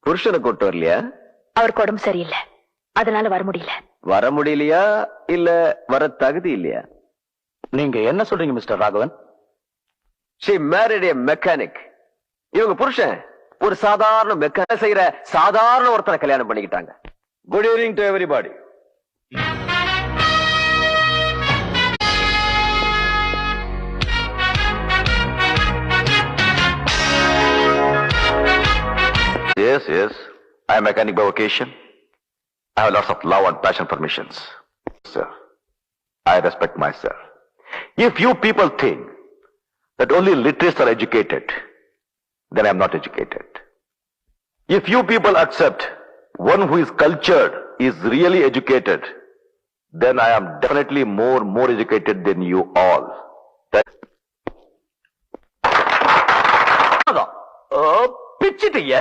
புருஷனை கூட்டு வரலையா? அவருக்கு உடம்பு சரியில்லை, அதனால வர முடியல. வர முடியலையா இல்ல வர தகுதி இல்லையா? நீங்க என்ன சொல்றீங்க mister Raghavan? she married a mechanic. இவங்க புருஷன் ஒரு சாதாரண மெக்கானிக் செய்யற சாதாரண ஒருத்தனை கல்யாணம் பண்ணிக்கிட்டாங்க. Good evening to everybody. Yes, yes. I am a mechanic by vocation. I have lots of love and passion for missions. Sir, I respect myself. If you people think that only literates are educated, then I am not educated. If you people accept one who is cultured is really educated, then I am definitely more educated than you all. பிச்சிட்டீங்க.